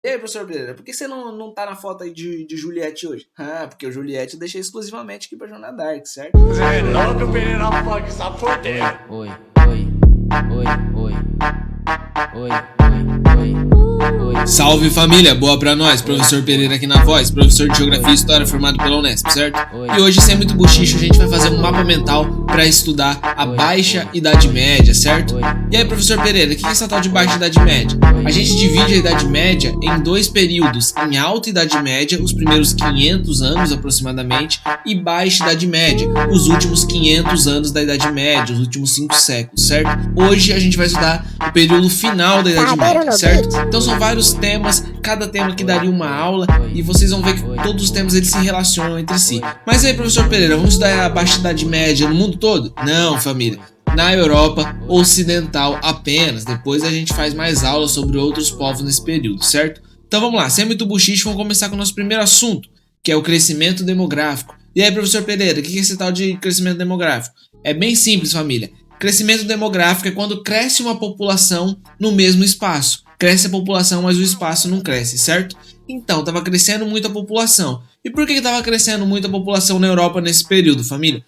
E aí, professor Pereira, por que você não tá na foto aí de Juliette hoje? Ah, porque o Juliette eu deixei exclusivamente aqui pra Joana Dark, certo? Reinaldo Pereira Funk Sapoteiro. Oi, oi, oi, oi, oi, oi, oi. Salve família, boa pra nós, professor Pereira aqui na voz, professor de Geografia e História formado pela Unesp, certo? E hoje, sem muito buchicho, a gente vai fazer um mapa mental pra estudar a Baixa Idade Média, certo? E aí, professor Pereira, o que é essa tal de Baixa Idade Média? A gente divide a Idade Média em dois períodos, em Alta Idade Média, os primeiros 500 anos aproximadamente, e Baixa Idade Média, os últimos 500 anos da Idade Média, os últimos 5 séculos, certo? Hoje a gente vai estudar o período final da Idade Média, certo? Então são vários temas, cada tema que daria uma aula, e vocês vão ver que todos os temas eles se relacionam entre si. Mas aí, professor Pereira, vamos estudar a Baixa Idade Média no mundo todo? Não, família. Na Europa Ocidental apenas. Depois a gente faz mais aulas sobre outros povos nesse período, certo? Então vamos lá, sem muito buchicho, vamos começar com o nosso primeiro assunto, que é o crescimento demográfico. E aí, professor Pereira, o que é esse tal de crescimento demográfico? É bem simples, família. Crescimento demográfico é quando cresce uma população no mesmo espaço. Cresce a população, mas o espaço não cresce, certo? Então, estava crescendo muito a população. E por que estava crescendo muito a população na Europa nesse período, família?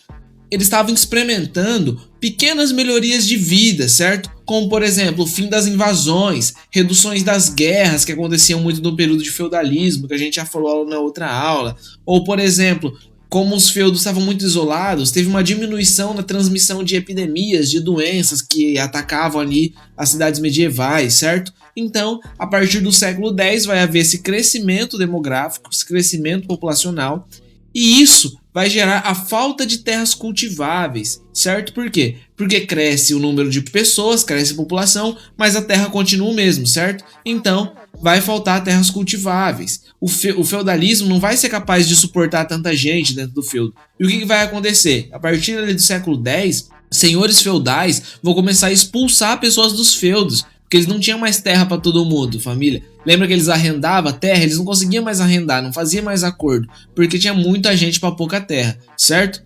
Eles estavam experimentando pequenas melhorias de vida, certo? Como, por exemplo, o fim das invasões, reduções das guerras que aconteciam muito no período de feudalismo, que a gente já falou na outra aula. Ou, por exemplo, como os feudos estavam muito isolados, teve uma diminuição na transmissão de epidemias, de doenças que atacavam ali as cidades medievais, certo? Então, a partir do século X vai haver esse crescimento demográfico, esse crescimento populacional, e isso vai gerar a falta de terras cultiváveis, certo? Por quê? Porque cresce o número de pessoas, cresce a população, mas a terra continua o mesmo, certo? Então, vai faltar terras cultiváveis. O feudalismo não vai ser capaz de suportar tanta gente dentro do feudo. E o que vai acontecer? A partir ali do século X, senhores feudais vão começar a expulsar pessoas dos feudos, porque eles não tinham mais terra para todo mundo, família. Lembra que eles arrendavam terra? Eles não conseguiam mais arrendar, não faziam mais acordo, porque tinha muita gente para pouca terra, certo?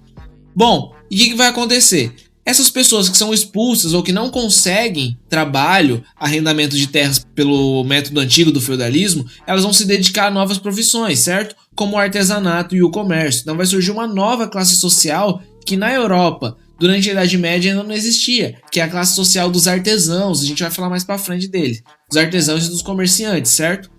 Bom, e o que vai acontecer? Essas pessoas que são expulsas ou que não conseguem trabalho, arrendamento de terras pelo método antigo do feudalismo, elas vão se dedicar a novas profissões, certo? Como o artesanato e o comércio. Então vai surgir uma nova classe social que na Europa, durante a Idade Média, ainda não existia, que é a classe social dos artesãos. A gente vai falar mais pra frente dele. Dos artesãos e dos comerciantes, certo?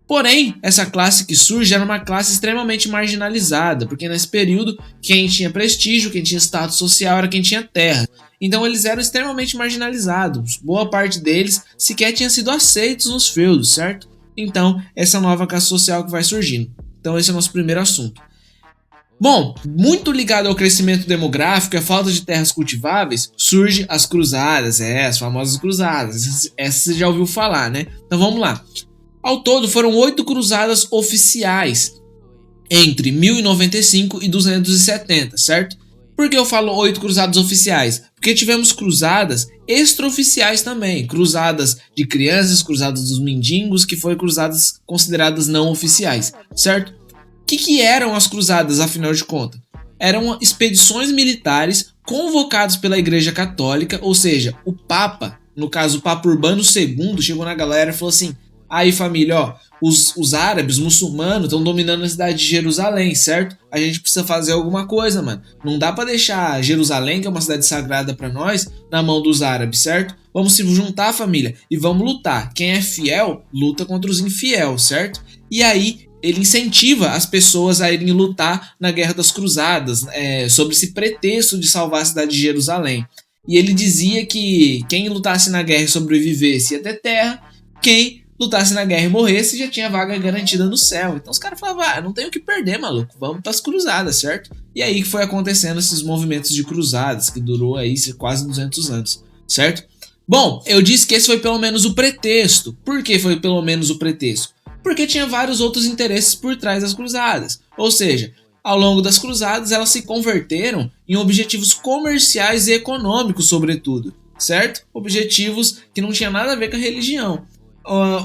Porém, essa classe que surge era uma classe extremamente marginalizada, porque nesse período quem tinha prestígio, quem tinha status social era quem tinha terra. Então eles eram extremamente marginalizados. Boa parte deles sequer tinha sido aceitos nos feudos, certo? Então, essa nova classe social que vai surgindo. Então esse é o nosso primeiro assunto. Bom, muito ligado ao crescimento demográfico e à falta de terras cultiváveis, surge as cruzadas, as famosas cruzadas. Essa você já ouviu falar, né? Então vamos lá. Ao todo foram 8 cruzadas oficiais entre 1095 e 270, certo? Por que eu falo 8 cruzadas oficiais? Porque tivemos cruzadas extraoficiais também, cruzadas de crianças, cruzadas dos mendigos, que foram cruzadas consideradas não oficiais, certo? O que eram as cruzadas, afinal de contas? Eram expedições militares convocadas pela Igreja Católica, ou seja, o Papa, no caso o Papa Urbano II, chegou na galera e falou assim: aí família, ó, os árabes, os muçulmanos estão dominando a cidade de Jerusalém, certo? A gente precisa fazer alguma coisa, mano. Não dá pra deixar Jerusalém, que é uma cidade sagrada pra nós, na mão dos árabes, certo? Vamos se juntar, família, e vamos lutar. Quem é fiel, luta contra os infiéis, certo? E aí, ele incentiva as pessoas a irem lutar na Guerra das Cruzadas, sob esse pretexto de salvar a cidade de Jerusalém. E ele dizia que quem lutasse na guerra e sobrevivesse ia ter terra, quem lutasse na guerra e morresse já tinha vaga garantida no céu. Então os caras falavam, não tem o que perder, maluco, vamos pras cruzadas, certo? E aí que foi acontecendo esses movimentos de cruzadas, que durou aí quase 200 anos, certo? Bom, eu disse que esse foi pelo menos o pretexto. Por que foi pelo menos o pretexto? Porque tinha vários outros interesses por trás das cruzadas. Ou seja, ao longo das cruzadas elas se converteram em objetivos comerciais e econômicos, sobretudo, certo? Objetivos que não tinham nada a ver com a religião.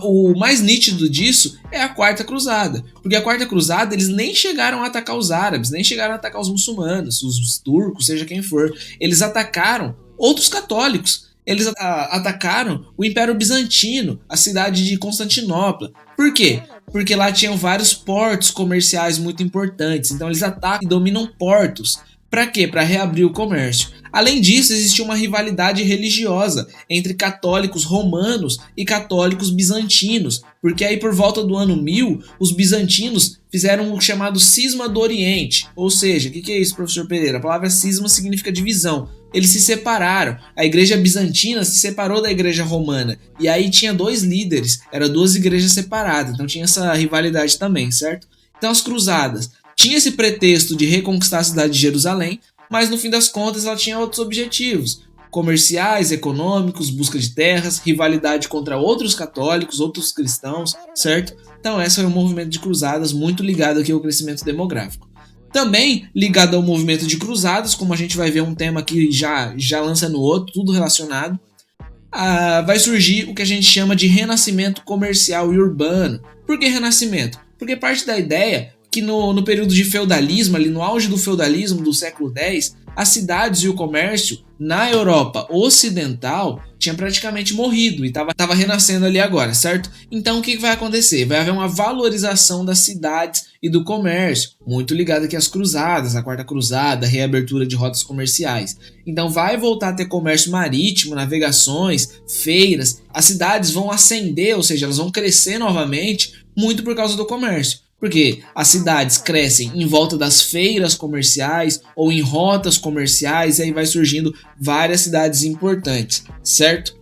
O mais nítido disso é a Quarta Cruzada, porque a Quarta Cruzada eles nem chegaram a atacar os árabes, nem chegaram a atacar os muçulmanos, os turcos, seja quem for. Eles atacaram outros católicos. eles atacaram o Império Bizantino, a cidade de Constantinopla. Por quê? Porque lá tinham vários portos comerciais muito importantes, então eles atacam e dominam portos. Para quê? Para reabrir o comércio. Além disso, existia uma rivalidade religiosa entre católicos romanos e católicos bizantinos, porque aí por volta do ano 1000, os bizantinos fizeram o chamado Cisma do Oriente. Ou seja, o que é isso, professor Pereira? A palavra cisma significa divisão. Eles se separaram. A igreja bizantina se separou da igreja romana. E aí tinha dois líderes, eram duas igrejas separadas, então tinha essa rivalidade também, certo? Então as cruzadas tinha esse pretexto de reconquistar a cidade de Jerusalém, mas no fim das contas ela tinha outros objetivos: comerciais, econômicos, busca de terras, rivalidade contra outros católicos, outros cristãos, certo? Então esse foi um movimento de cruzadas muito ligado aqui ao crescimento demográfico. Também ligado ao movimento de cruzadas, como a gente vai ver um tema que já lança no outro, tudo relacionado, vai surgir o que a gente chama de renascimento comercial e urbano. Por que renascimento? Porque parte da ideia que no período de feudalismo, ali no auge do feudalismo do século X, as cidades e o comércio na Europa ocidental tinha praticamente morrido e estava renascendo ali agora, certo? Então o que vai acontecer? Vai haver uma valorização das cidades e do comércio, muito ligado aqui às cruzadas, a Quarta Cruzada, a reabertura de rotas comerciais. Então vai voltar a ter comércio marítimo, navegações, feiras, as cidades vão ascender, ou seja, elas vão crescer novamente, muito por causa do comércio. Porque as cidades crescem em volta das feiras comerciais ou em rotas comerciais, e aí vai surgindo várias cidades importantes, certo?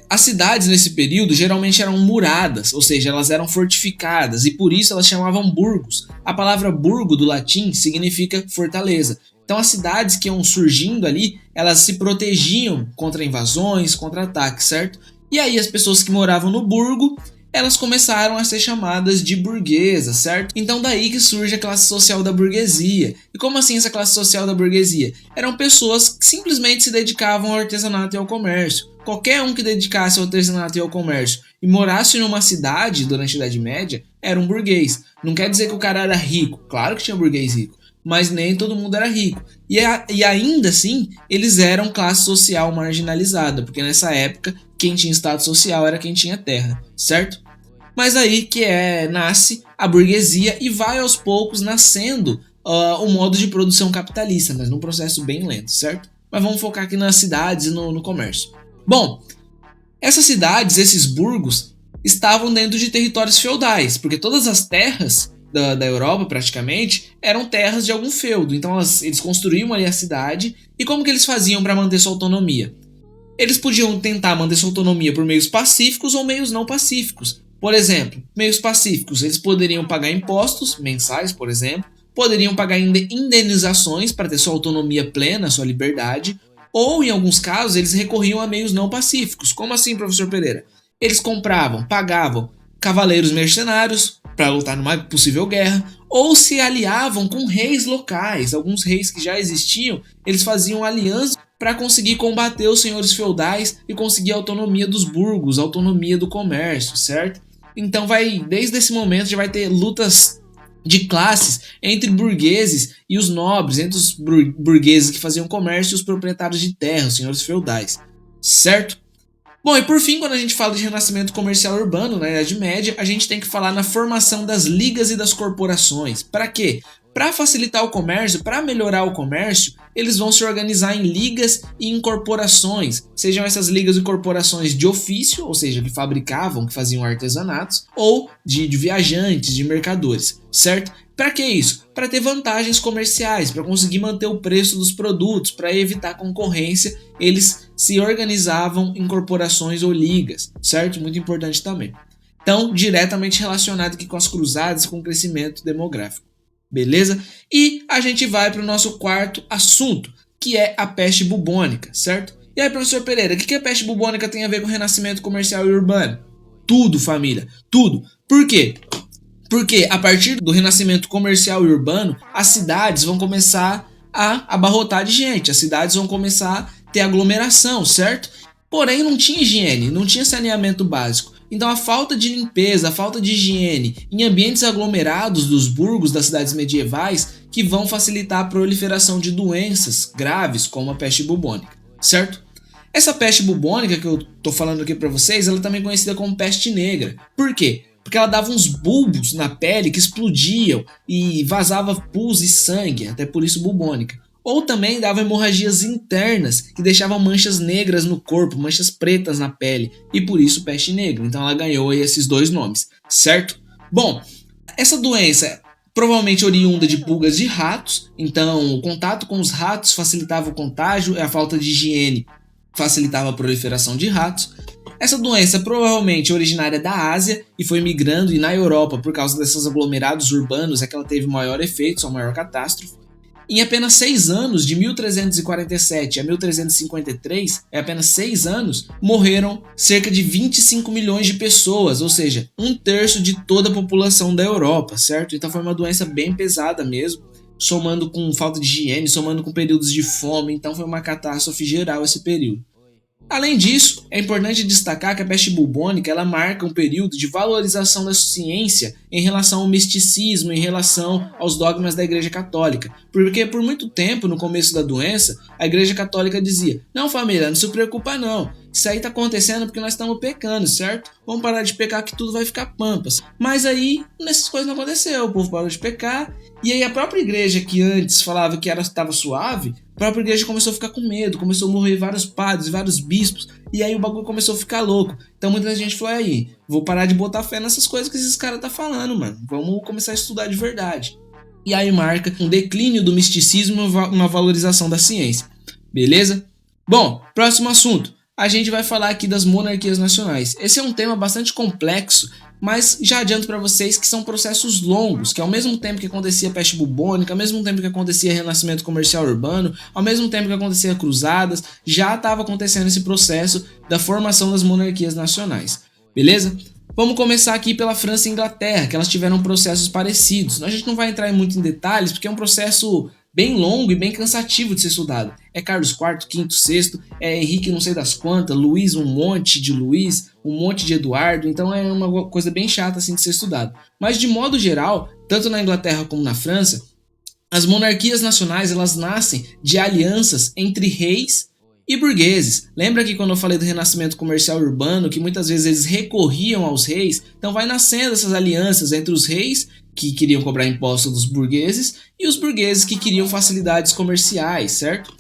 As cidades nesse período geralmente eram muradas, ou seja, elas eram fortificadas, e por isso elas chamavam burgos. A palavra burgo do latim significa fortaleza. Então as cidades que iam surgindo ali, elas se protegiam contra invasões, contra ataques, certo? E aí as pessoas que moravam no burgo, elas começaram a ser chamadas de burguesas, certo? Então daí que surge a classe social da burguesia. E como assim essa classe social da burguesia? Eram pessoas que simplesmente se dedicavam ao artesanato e ao comércio. Qualquer um que dedicasse ao artesanato e ao comércio e morasse numa cidade durante a Idade Média era um burguês. Não quer dizer que o cara era rico, claro que tinha burguês rico, mas nem todo mundo era rico. E ainda assim, eles eram classe social marginalizada, porque nessa época quem tinha status social era quem tinha terra, certo? Mas aí que nasce a burguesia e vai aos poucos nascendo o modo de produção capitalista, mas num processo bem lento, certo? Mas vamos focar aqui nas cidades e no comércio. Bom, essas cidades, esses burgos, estavam dentro de territórios feudais, porque todas as terras da Europa, praticamente, eram terras de algum feudo. Então eles construíam ali a cidade, e como que eles faziam para manter sua autonomia? Eles podiam tentar manter sua autonomia por meios pacíficos ou meios não pacíficos. Por exemplo, meios pacíficos, eles poderiam pagar impostos mensais, por exemplo, poderiam pagar indenizações para ter sua autonomia plena, sua liberdade, ou em alguns casos eles recorriam a meios não pacíficos. Como assim, professor Pereira? Eles pagavam cavaleiros mercenários para lutar numa possível guerra, ou se aliavam com reis locais. Alguns reis que já existiam, eles faziam alianças para conseguir combater os senhores feudais e conseguir a autonomia dos burgos, a autonomia do comércio, certo? Então desde esse momento já vai ter lutas de classes entre burgueses e os nobres, entre os burgueses que faziam comércio e os proprietários de terra, os senhores feudais, certo? Bom, e por fim, quando a gente fala de renascimento comercial urbano na Idade Média, a gente tem que falar na formação das ligas e das corporações. Para quê? Para facilitar o comércio, para melhorar o comércio, eles vão se organizar em ligas e em corporações. Sejam essas ligas e corporações de ofício, ou seja, que fabricavam, que faziam artesanatos, ou de viajantes, de mercadores, certo? Para que isso? Para ter vantagens comerciais, para conseguir manter o preço dos produtos, para evitar concorrência, eles se organizavam em corporações ou ligas, certo? Muito importante também. Então, diretamente relacionado aqui com as cruzadas e com o crescimento demográfico. Beleza? E a gente vai para o nosso quarto assunto, que é a peste bubônica, certo? E aí, professor Pereira, o que a peste bubônica tem a ver com o renascimento comercial e urbano? Tudo, família, tudo. Por quê? Porque a partir do renascimento comercial e urbano, as cidades vão começar a abarrotar de gente, as cidades vão começar a ter aglomeração, certo? Porém, não tinha higiene, não tinha saneamento básico. Então a falta de limpeza, a falta de higiene em ambientes aglomerados dos burgos das cidades medievais que vão facilitar a proliferação de doenças graves como a peste bubônica, certo? Essa peste bubônica que eu tô falando aqui pra vocês, ela também é conhecida como peste negra. Por quê? Porque ela dava uns bulbos na pele que explodiam e vazava pus e sangue, até por isso bubônica. Ou também dava hemorragias internas que deixavam manchas negras no corpo, manchas pretas na pele, e por isso peste negra. Então ela ganhou aí esses dois nomes, certo? Bom, essa doença provavelmente oriunda de pulgas de ratos, então o contato com os ratos facilitava o contágio e a falta de higiene facilitava a proliferação de ratos. Essa doença provavelmente é originária da Ásia e foi migrando, e na Europa, por causa desses aglomerados urbanos, é que ela teve maior efeito, sua maior catástrofe. Em apenas 6 anos, de 1347 a 1353, em apenas 6 anos, morreram cerca de 25 milhões de pessoas, ou seja, 1/3 de toda a população da Europa, certo? Então foi uma doença bem pesada mesmo, somando com falta de higiene, somando com períodos de fome, então foi uma catástrofe geral esse período. Além disso, é importante destacar que a peste bubônica ela marca um período de valorização da ciência em relação ao misticismo, em relação aos dogmas da Igreja Católica. Porque por muito tempo, no começo da doença, a Igreja Católica dizia: não, família, não se preocupa não, isso aí tá acontecendo porque nós estamos pecando, certo? Vamos parar de pecar que tudo vai ficar pampas. Mas aí, essas coisas não aconteceu, o povo parou de pecar, e aí a própria igreja que antes falava que estava suave, a própria igreja começou a ficar com medo, começou a morrer vários padres, vários bispos, e aí o bagulho começou a ficar louco. Então muita gente falou: aí, vou parar de botar fé nessas coisas que esses caras tá falando, mano. Vamos começar a estudar de verdade. E aí marca um declínio do misticismo e uma valorização da ciência. Beleza? Bom, próximo assunto. A gente vai falar aqui das monarquias nacionais. Esse é um tema bastante complexo, mas já adianto para vocês que são processos longos, que ao mesmo tempo que acontecia a peste bubônica, ao mesmo tempo que acontecia renascimento comercial urbano, ao mesmo tempo que acontecia cruzadas, já estava acontecendo esse processo da formação das monarquias nacionais. Beleza? Vamos começar aqui pela França e Inglaterra, que elas tiveram processos parecidos. A gente não vai entrar muito em detalhes, porque é um processo bem longo e bem cansativo de ser estudado. É Carlos IV, V, VI, é Henrique não sei das quantas, Luís, um monte de Luís, um monte de Eduardo, então é uma coisa bem chata assim de ser estudado. Mas de modo geral, tanto na Inglaterra como na França, as monarquias nacionais elas nascem de alianças entre reis e burgueses. Lembra que quando eu falei do renascimento comercial urbano, que muitas vezes eles recorriam aos reis? Então vai nascendo essas alianças entre os reis, que queriam cobrar impostos dos burgueses, e os burgueses que queriam facilidades comerciais, certo?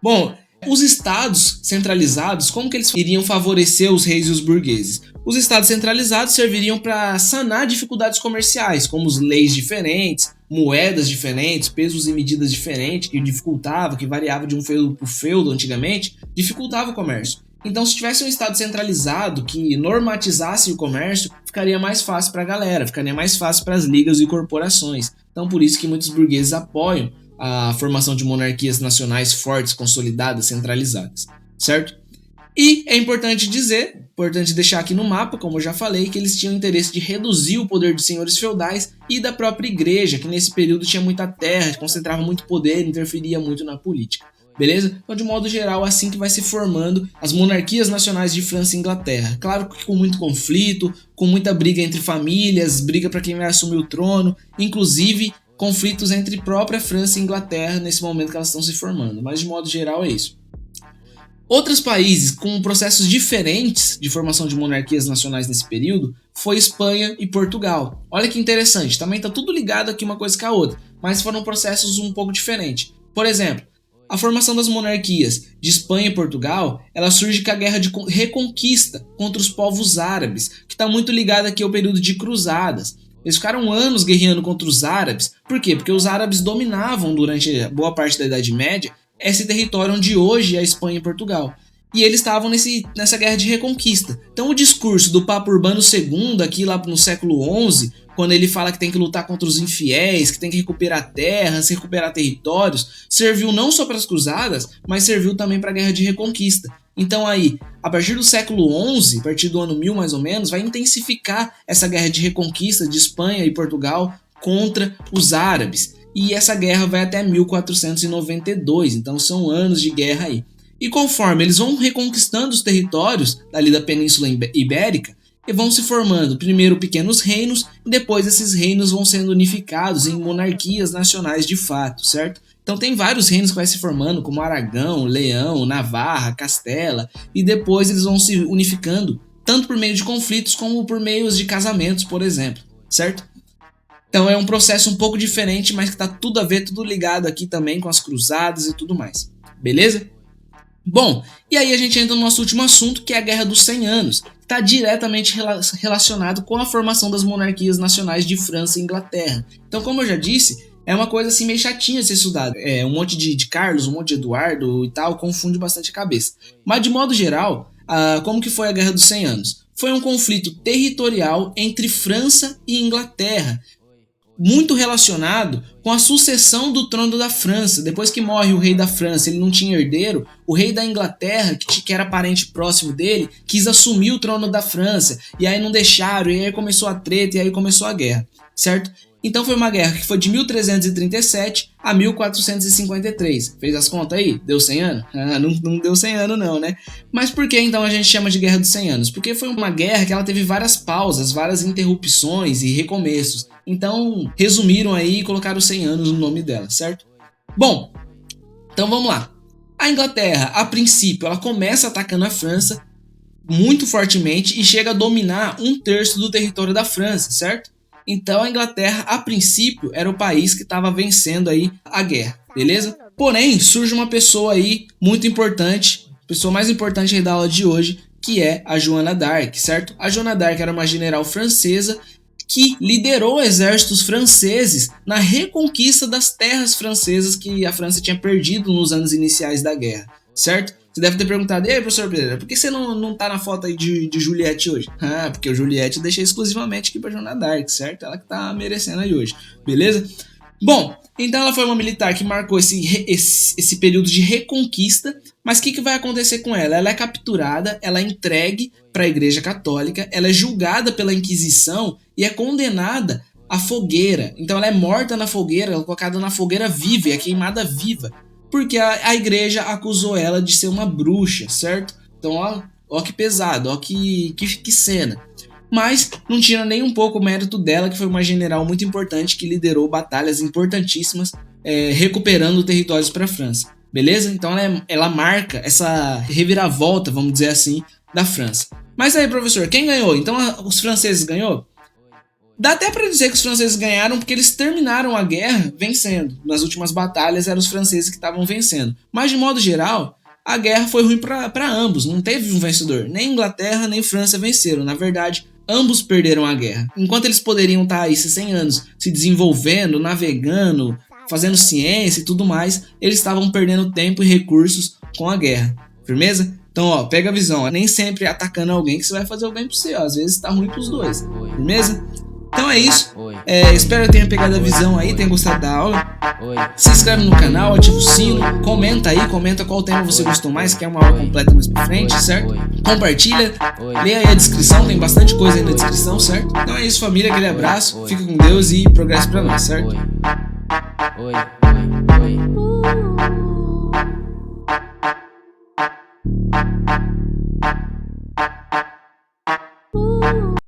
Bom, os estados centralizados, como que eles iriam favorecer os reis e os burgueses? Os estados centralizados serviriam para sanar dificuldades comerciais, como leis diferentes, moedas diferentes, pesos e medidas diferentes, que dificultava, que variava de um feudo para o feudo antigamente, dificultava o comércio. Então, se tivesse um estado centralizado que normatizasse o comércio, ficaria mais fácil para a galera, ficaria mais fácil para as ligas e corporações. Então, por isso que muitos burgueses apoiam a formação de monarquias nacionais fortes, consolidadas, centralizadas, certo? E é importante deixar aqui no mapa, como eu já falei, que eles tinham interesse de reduzir o poder dos senhores feudais e da própria igreja, que nesse período tinha muita terra, concentrava muito poder, interferia muito na política. Beleza? Então, de modo geral, assim que vai se formando as monarquias nacionais de França e Inglaterra. Claro que com muito conflito, com muita briga entre famílias, briga para quem vai assumir o trono, inclusive conflitos entre própria França e Inglaterra nesse momento que elas estão se formando. Mas, de modo geral, é isso. Outros países com processos diferentes de formação de monarquias nacionais nesse período foi Espanha e Portugal. Olha que interessante, também está tudo ligado aqui uma coisa com a outra, mas foram processos um pouco diferentes. Por exemplo, a formação das monarquias de Espanha e Portugal, ela surge com a guerra de reconquista contra os povos árabes, que está muito ligada aqui ao período de cruzadas. Eles ficaram anos guerreando contra os árabes. Por quê? Porque os árabes dominavam durante boa parte da Idade Média esse território onde hoje é a Espanha e Portugal. E eles estavam nessa guerra de reconquista. Então o discurso do Papa Urbano II, aqui lá no século XI, quando ele fala que tem que lutar contra os infiéis, que tem que recuperar terras, recuperar territórios, serviu não só para as cruzadas, mas serviu também para a guerra de reconquista. Então aí, a partir do século XI, a partir do ano 1000 mais ou menos, vai intensificar essa guerra de reconquista de Espanha e Portugal contra os árabes. E essa guerra vai até 1492, então são anos de guerra aí. E conforme eles vão reconquistando os territórios ali da Península Ibérica, e vão se formando primeiro pequenos reinos, e depois esses reinos vão sendo unificados em monarquias nacionais de fato, certo? Então tem vários reinos que vai se formando, como Aragão, Leão, Navarra, Castela, e depois eles vão se unificando, tanto por meio de conflitos como por meios de casamentos, por exemplo, certo? Então é um processo um pouco diferente, mas que tá tudo a ver, tudo ligado aqui também com as cruzadas e tudo mais, beleza? Bom, e aí a gente entra no nosso último assunto, que é a Guerra dos 100 Anos, que está diretamente relacionado com a formação das monarquias nacionais de França e Inglaterra. Então, como eu já disse, é uma coisa assim meio chatinha de ser estudado. É um monte de Carlos, um monte de Eduardo e tal, confunde bastante a cabeça. Mas de modo geral, como que foi a Guerra dos 100 Anos? Foi um conflito territorial entre França e Inglaterra, muito relacionado com a sucessão do trono da França. Depois que morre o rei da França, ele não tinha herdeiro, o rei da Inglaterra, que era parente próximo dele, quis assumir o trono da França, e aí não deixaram, e aí começou a treta, e aí começou a guerra, certo? Então foi uma guerra que foi de 1337 a 1453. Fez as contas aí? Deu 100 anos? Não deu 100 anos não, né? Mas por que então a gente chama de Guerra dos 100 Anos? Porque foi uma guerra que ela teve várias pausas, várias interrupções e recomeços. Então resumiram aí e colocaram 100 anos no nome dela, certo? Bom, então vamos lá. A Inglaterra, a princípio, ela começa atacando a França muito fortemente e chega a dominar 1/3 do território da França, certo? Então a Inglaterra, a princípio, era o país que estava vencendo aí a guerra, beleza? Porém, surge uma pessoa aí muito importante, a pessoa mais importante aí da aula de hoje, que é a Joana d'Arc, certo? A Joana d'Arc era uma general francesa que liderou exércitos franceses na reconquista das terras francesas que a França tinha perdido nos anos iniciais da guerra, certo? Você deve ter perguntado, e aí, professor Pereira, por que você não tá na foto aí de Juliette hoje? Porque o Juliette eu deixei exclusivamente aqui pra Joana d'Arc, certo? Ela que tá merecendo aí hoje, beleza? Bom, então ela foi uma militar que marcou esse período de reconquista, mas o que vai acontecer com ela? Ela é capturada, ela é entregue para a Igreja Católica, ela é julgada pela Inquisição e é condenada à fogueira. Então ela é morta na fogueira, ela é colocada na fogueira viva, é queimada viva, porque a igreja acusou ela de ser uma bruxa, certo? Então ó que pesado, ó que cena. Mas não tira nem um pouco o mérito dela, que foi uma general muito importante que liderou batalhas importantíssimas, recuperando territórios para a França, beleza? Então ela marca essa reviravolta, vamos dizer assim, da França. Mas aí, professor, quem ganhou? Então os franceses ganhou? Dá até para dizer que os franceses ganharam porque eles terminaram a guerra vencendo. Nas últimas batalhas eram os franceses que estavam vencendo. Mas de modo geral, a guerra foi ruim para ambos, não teve um vencedor. Nem Inglaterra nem França venceram, na verdade ambos perderam a guerra. Enquanto eles poderiam estar aí 100 anos se desenvolvendo, navegando, fazendo ciência e tudo mais, eles estavam perdendo tempo e recursos com a guerra. Firmeza? Então, ó, pega a visão. Nem sempre atacando alguém que você vai fazer o bem pro você. Ó. Às vezes tá ruim pros dois. Firmeza? Então é isso. Espero que tenha pegado a visão aí, tenha gostado da aula. Se inscreve no canal, ativa o sino, comenta aí, comenta qual tema você gostou mais, quer uma aula completa mais pra frente, certo? Compartilha, leia aí a descrição, tem bastante coisa aí na descrição, certo? Então é isso, família, aquele abraço, fica com Deus e progresso pra nós, certo?